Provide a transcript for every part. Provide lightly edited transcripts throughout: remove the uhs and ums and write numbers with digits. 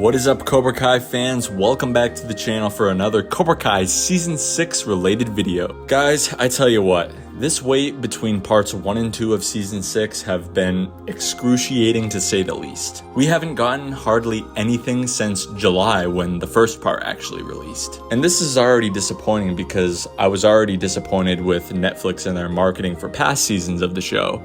What is up, Cobra Kai fans? Welcome back to the channel for another Cobra Kai Season 6 related video. Guys, I tell you what, this wait between parts 1 and 2 of Season 6 have been excruciating to say the least. We haven't gotten hardly anything since July when the first part actually released. And this is already disappointing because I was already disappointed with Netflix and their marketing for past seasons of the show.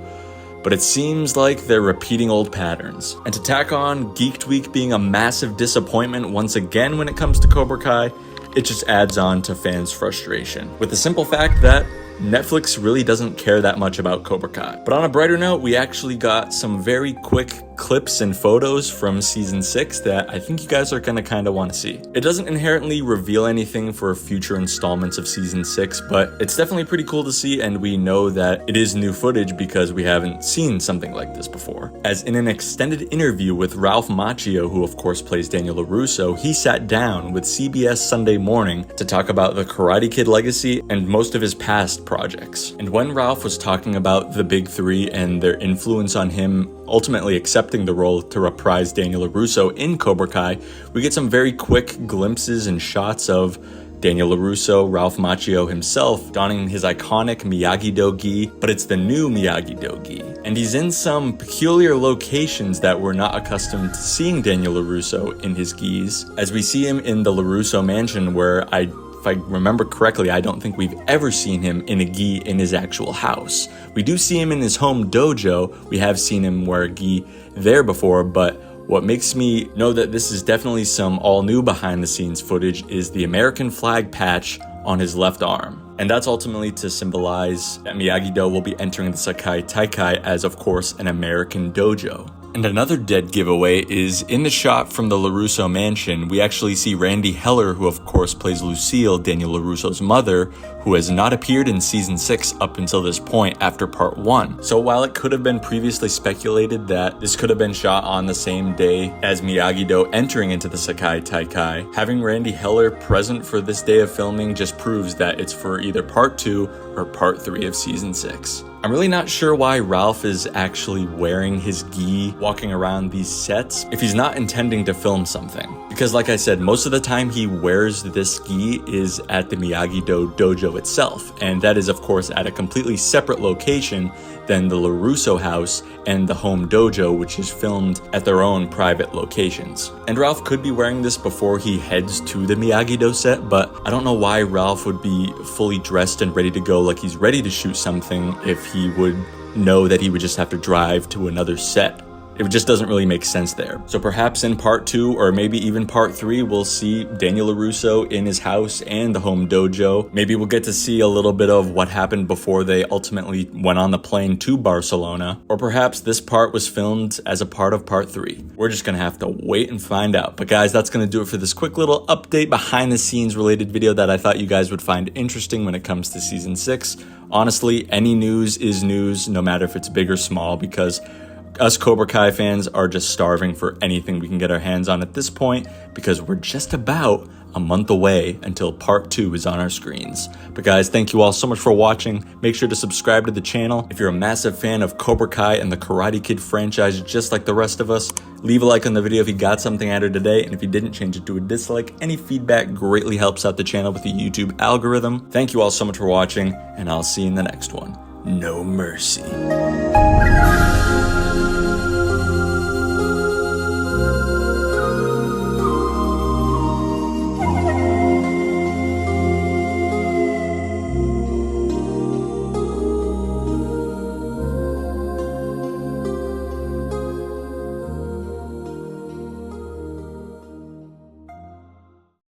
But it seems like they're repeating old patterns. And to tack on Geeked Week being a massive disappointment once again when it comes to Cobra Kai, it just adds on to fans' frustration. With the simple fact that Netflix really doesn't care that much about Cobra Kai. But on a brighter note, we actually got some very quick clips and photos from Season 6 that I think you guys are gonna kinda wanna see. It doesn't inherently reveal anything for future installments of Season 6, but it's definitely pretty cool to see, and we know that it is new footage because we haven't seen something like this before. As in an extended interview with Ralph Macchio, who of course plays Daniel LaRusso, he sat down with CBS Sunday Morning to talk about the Karate Kid legacy and most of his past projects. And when Ralph was talking about the Big Three and their influence on him ultimately accepting the role to reprise Daniel LaRusso in Cobra Kai, we get some very quick glimpses and shots of Daniel LaRusso, Ralph Macchio himself, donning his iconic Miyagi-Do gi, but it's the new Miyagi-Do gi. And he's in some peculiar locations that we're not accustomed to seeing Daniel LaRusso in his gis, as we see him in the LaRusso mansion where if I remember correctly, I don't think we've ever seen him in a gi in his actual house. We do see him in his home dojo. We have seen him wear a gi there before, but what makes me know that this is definitely some all new behind the scenes footage is the American flag patch on his left arm. And that's ultimately to symbolize that Miyagi-Do will be entering the Sekai Taikai as, of course, an American dojo. And another dead giveaway is in the shot from the LaRusso mansion, we actually see Randy Heller, who of course plays Lucille, Daniel LaRusso's mother, who has not appeared in Season 6 up until this point after Part 1. So while it could have been previously speculated that this could have been shot on the same day as Miyagi-Do entering into the Sekai Taikai, having Randy Heller present for this day of filming just proves that it's for either Part 2 or Part 3 of Season 6. I'm really not sure why Ralph is actually wearing his gi walking around these sets if he's not intending to film something. Because like I said, most of the time he wears this gi is at the Miyagi-Do dojo itself, and that is of course at a completely separate location than the LaRusso house and the home dojo, which is filmed at their own private locations. And Ralph could be wearing this before he heads to the Miyagi-Do set, but I don't know why Ralph would be fully dressed and ready to go like he's ready to shoot something if he would know that he would just have to drive to another set. It just doesn't really make sense there. So perhaps in Part 2 or maybe even Part 3, we'll see Daniel LaRusso in his house and the home dojo. Maybe we'll get to see a little bit of what happened before they ultimately went on the plane to Barcelona. Or perhaps this part was filmed as a part of Part 3. We're just gonna have to wait and find out. But guys, that's gonna do it for this quick little update behind the scenes related video that I thought you guys would find interesting when it comes to Season 6. Honestly, any news is news, no matter if it's big or small, because us Cobra Kai fans are just starving for anything we can get our hands on at this point because we're just about a month away until Part 2 is on our screens. But guys, thank you all so much for watching. Make sure to subscribe to the channel. If you're a massive fan of Cobra Kai and the Karate Kid franchise just like the rest of us, leave a like on the video if you got something out of today, and if you didn't, change it to a dislike. Any feedback greatly helps out the channel with the YouTube algorithm. Thank you all so much for watching, and I'll see you in the next one. No mercy.